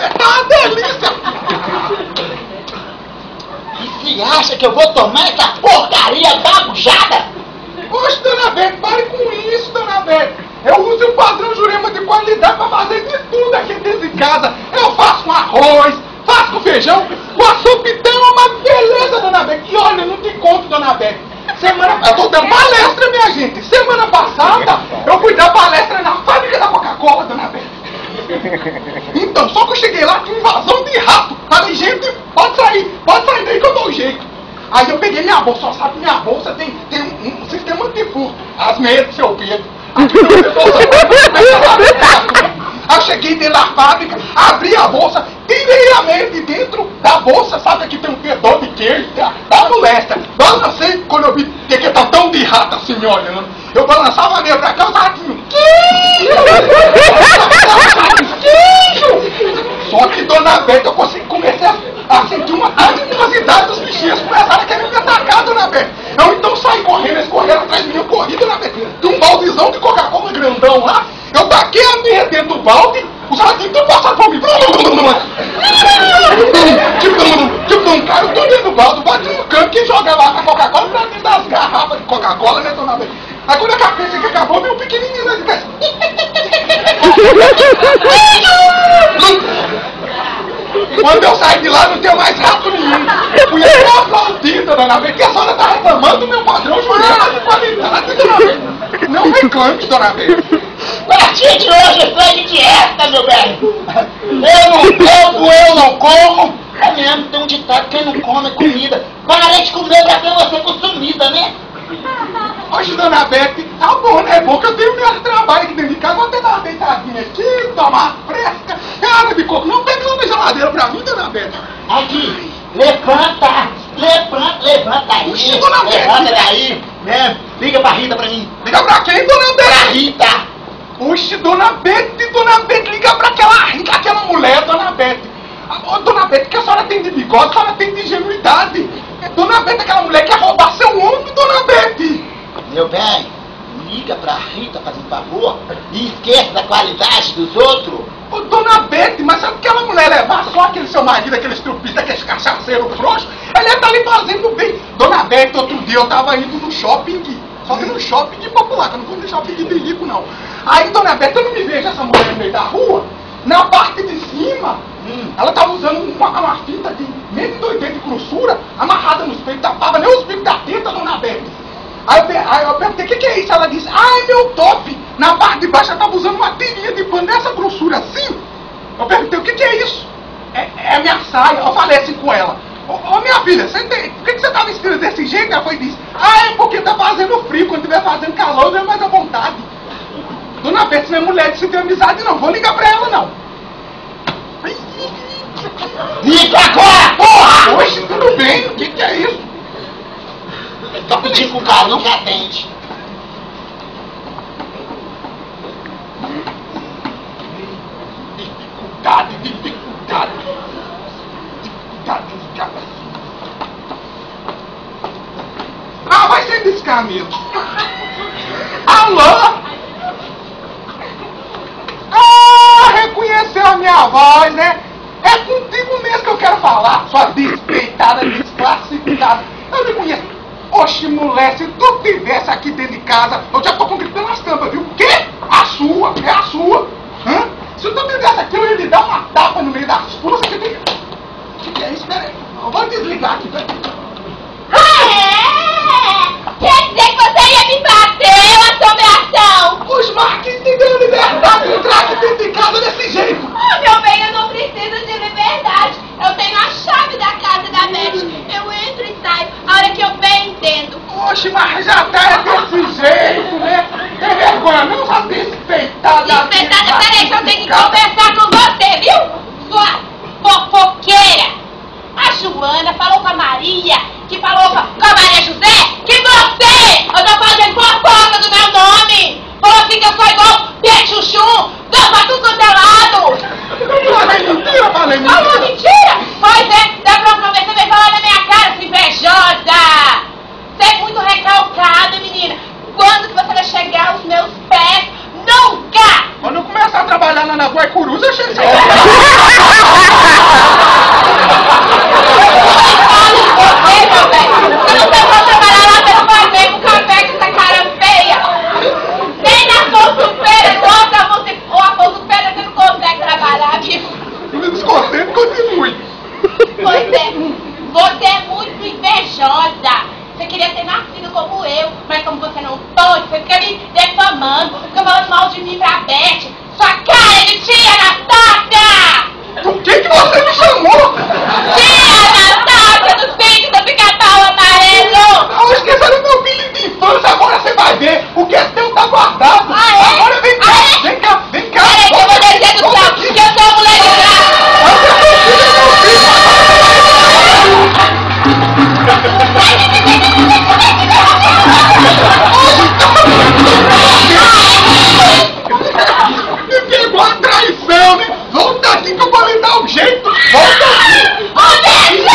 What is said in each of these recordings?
Beth, tá uma delícia! E se acha que eu vou tomar essa porcaria babujada? Oxe, dona Beth, pare com isso, dona Beth. Eu uso o padrão Jurema de qualidade pra fazer de tudo aqui dentro de casa. Eu faço com arroz, faço com feijão, o açupitão é uma beleza, dona Beth. E olha, não te conto, dona Beth. Eu tô dando palestra, minha gente. Semana passada, eu fui dar palestra na fábrica da Coca-Cola, dona Beth. Então, só que eu cheguei lá, tinha invasão de rato. Falei, gente, pode sair daí que eu dou o jeito. Aí eu peguei minha bolsa, só sabe que minha bolsa tem um sistema de furto. As meias do seu Pedro. Aí eu cheguei dentro da fábrica, abri a bolsa, tirei a meia de dentro da bolsa, sabe que tem um fedor de queijo, da moléstia. Balancei quando eu vi que tá tão de rato assim me olhando. Eu balançava a meia pra cá, os ratinhos. Só que, dona Beth, eu comecei a sentir uma animosidade dos bichinhos. Começaram a querer me atacar, dona Beth. Eu então saí correndo, eles correram atrás de mim, eu corri, dona Beth. Tem um baldezão de Coca-Cola grandão lá. Eu taquei a meia dentro do balde, os ratinhos estão passando por mim. Tipo um cara, eu tô dentro do balde, bati no canto, quem jogava a Coca-Cola pra dentro das garrafas de Coca-Cola, né, dona Beth? Aí quando eu pensei que acabou, meu pequenininho lá de pé. Quando eu saí de lá, não tinha mais rato nenhum. Fui até aplaudida, dona Beth, que a senhora tá reclamando do meu padrão Jurema de qualidade, dona Beth. Não reclame, dona Beth. A partir de hoje eu estou de dieta, meu bem. Eu não como, eu não como. É mesmo, tem um ditado, quem não come é comida. Parei de comer pra ver você consumida, né? Hoje, dona Beth, tá bom, né? É bom que eu tenho meu trabalho aqui dentro de casa. Vou até dar uma deitadinha aqui, tomar fresca. Água de coco. Não pega uma geladeira pra mim, dona Beth. Aqui, levanta aí. Oxi, dona Beth. Levanta daí, né? Liga pra Rita pra mim. Liga pra quem, dona Beth? Pra Rita. Oxi, dona Beth, liga pra aquela mulher, dona Beth. Ô, dona Beth, que a senhora tem de bigode, a senhora tem de ingenuidade. Dona Beth, aquela mulher quer roubar seu ombro, dona Beth. Meu bem, liga pra Rita, faz um favor, e esquece da qualidade dos outros. Ô, dona Beth, mas sabe que aquela mulher levar só aquele seu marido, aquele estrupista, aquele cachaceiro frouxo? Ela ia estar ali fazendo bem. Dona Beth, outro dia eu tava indo no shopping, só que no shopping popular, que eu não fui no shopping de rico, não. Aí, dona Beth, eu não me vejo essa mulher no meio da rua, na parte de cima, ela tava usando uma fita de meio de 2 dedos de grossura, amarrada nos peitos, tapava nem os bicos da teta, dona Beth. Aí eu perguntei, o que é isso? Ela disse, é meu top. Na parte de baixo ela tava usando uma tirinha de pano dessa grossura assim. Eu perguntei, o que é isso? É minha saia. Eu falei assim com ela, ô minha filha, por que você tá vestida desse jeito? Ela foi e disse, é porque tá fazendo frio, quando tiver fazendo calor, eu mais à vontade. Dona Beth, não é mulher de se ter amizade não, vou ligar pra ela não. Liga agora, porra! Oxe, tudo bem, o que é isso? Tô pedindo com carinho que atende. Dificuldade. Ah, vai ser desse caminho. Alô? Ah, reconheceu a minha voz, né? É contigo mesmo que eu quero falar, sua despeitada, desclassificada. Eu lhe conheço. Oxe, mulher, se tu tivesse aqui dentro de casa, eu já tô com grito nas tampas, viu? Quê? A sua? É a sua? Hã? Se tu tivesse aqui, eu ia lhe dar uma tapa no meio das fuças que tem. O que é isso? Pera aí. Eu vou desligar aqui, pera aí. Quer dizer que você ia me bater, assombração? Os Marquinhos te deu liberdade de entrar aqui dentro de casa desse jeito. Oh, meu bem, eu não preciso de liberdade. Eu tenho a chave da casa da Beth. Eu entro e saio a hora que eu bem entendo. Oxe, mas já tá desse jeito, né? Tem vergonha não, sua despeitada. Despeitada, peraí que eu tenho que conversar com você, viu? Sua fofoqueira. A Joana falou com a Maria, que falou com a Maria José, que você anda fazendo fofoca do meu nome. Falou assim que eu sou igual Pé Chuchu, dou pra tudo quanto é lado. Falei mentira. Falou mentira? Pois é, da próxima vez você vem falar na minha cara, sua invejosa. Você é muito recalcada, menina. Quando que você vai chegar aos meus pés? Nunca! Quando eu começar a trabalhar lá na Guaicuru, Afonso Pérez, nossa, você... Ô, Afonso Pérez, você não consegue trabalhar, amigo. Não me descontente, continue. Pois é, você é muito invejosa. Você queria ter nascido como eu, mas como você não pôde, você fica me defamando, fica falando mal de mim pra Beth. Sua cara de tia Anastasia! Por que você me chamou? Tia Anastasia dos peitos do pica-pau amarelo! Não esqueça do meu filho de infância, agora você vai ver. O que é seu tá guardado. Ah, é? Agora vem cá, Ah, é? vem cá, vem cá. Peraí que eu vou descer do Volta salto, aqui. que eu sou a mulher de trás! Me pegou a traição, né? Volta aqui que eu vou lhe dar um jeito. Volta aqui.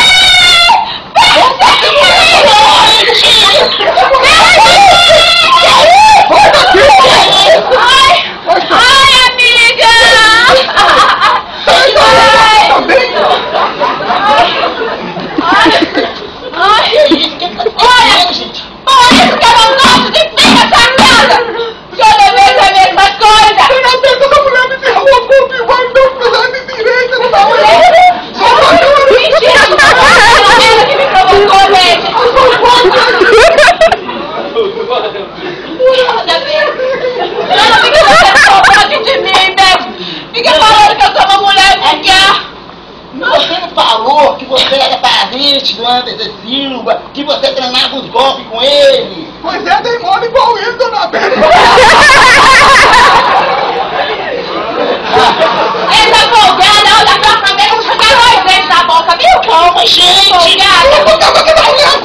Volta aqui, Volta aqui. Ai, amiga! Sai daí também. Que é isso? Que tá acontecendo, gente? Por isso que eu não gosto de vir nessa casa! Toda vez a mesma coisa! Você não pensa essa mulher me derrubou corpo igual meu cruzado de direita, não tá olhando? Só pra câmera. Mentira! Pelo menos que me provocou, gente! Toda vez! Não fica fazendo fofoca de mim, Beth! Fica falando que eu sou uma mulher vulgar! Você não falou que você era parente do Anderson Silva, que você treinava uns golpes com ele? Pois é, demônio igual ele, dona Bela. Essa folgada, ó, da próxima vez eu vou jogar dois dentes na boca, viu? Calma, gente! Folgada!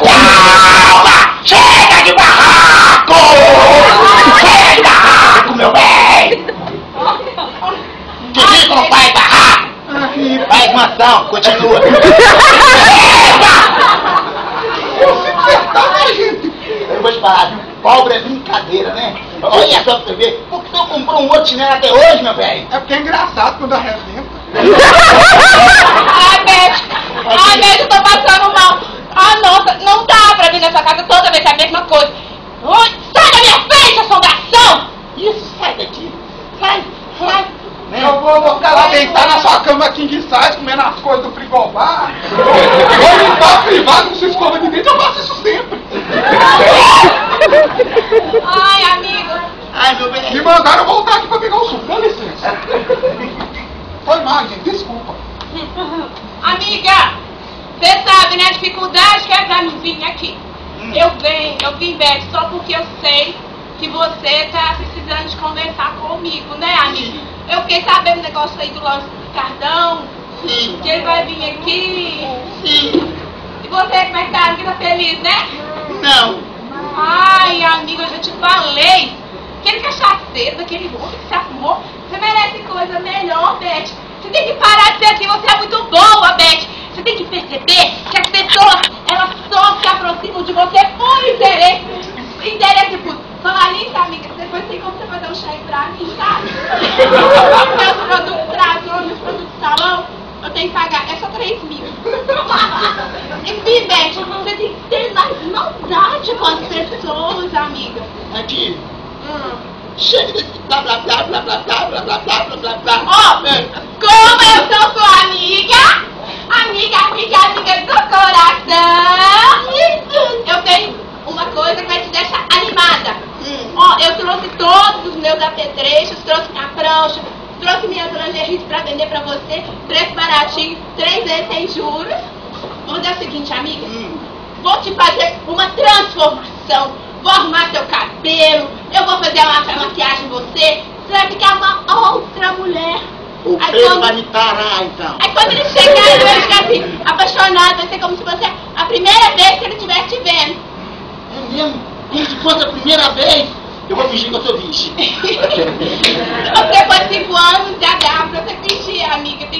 Calma! Chega de barraco! Chega de barraco, meu bem! Que não faz barraco! Faz uma ação, continua! Eu se acertava, gente. Eu vou te falar, viu? Pobre é brincadeira, né? Olha só pra você ver. Por que você não comprou um outro chinelo até hoje, meu velho? É porque é engraçado quando arrebenta. Ai, Beth, eu tô passando mal. Ah, nossa, não dá pra vir nessa casa toda vez é a mesma coisa. Oi, sai da minha frente, assombração! Isso, sai daqui! Sai! Sai. Eu vou ficar lá deitar na sua cama king size, comendo as coisas do frigobar. Vou limpar privado com sua escova de dente, eu faço isso sempre. Ai, amigo. Ai, meu Me bem! mandaram voltar aqui pra pegar o suco, dá licença. Foi mal, gente, desculpa. Amiga, você sabe, né, a dificuldade que é pra mim vir aqui. Eu vim, Beth, só porque eu sei que você tá precisando de conversar comigo, né, amiga? Eu fiquei sabendo o negócio aí do lance do cartão, Sim! que ele vai vir aqui. Sim! E você, como é que tá? Amiga, tá feliz, né? Não! Ai, amiga, eu já te falei. Aquele cachaceiro, daquele outro que se arrumou, você merece coisa melhor, Beth. Você tem que parar de ser assim, você é muito boa, Beth. Você tem que perceber que as pessoas, elas só se aproximam de você por interesse. Interesse por... Falar nisso, amiga, depois tem como você fazer um chá pra mim, sabe? Meus produtos trazões, meus produtos de salão, eu tenho que pagar, é só 3 mil. Enfim, Beth, você tem que ter mais maldade com as pessoas, amiga. Aqui! Chega desse blá blá blá blá blá blá blá blá blá blá blá blá! Ó, como eu sou sua amiga, amiga do coração, eu tenho uma coisa que vai te deixar animada. Ó, eu trouxe todos os meus apetrechos, trouxe minha prancha, trouxe minhas lingeries pra vender pra você, preço baratinho, 3 vezes sem juros. Vamos fazer o seguinte, amiga, vou te fazer uma transformação, vou arrumar seu cabelo, eu vou fazer uma maquiagem em você, você vai ficar uma outra mulher. O Aí Pedro quando- vai me tarar, então! Aí quando ele chegar, ele vai ficar assim, apaixonado, vai ser como se fosse a primeira vez que ele estivesse te vendo. É mesmo? Como se fosse a primeira vez! Eu vou fingir que eu sou virgem! Se você for 5 anos, já dá pra você fingir, amiga. Tem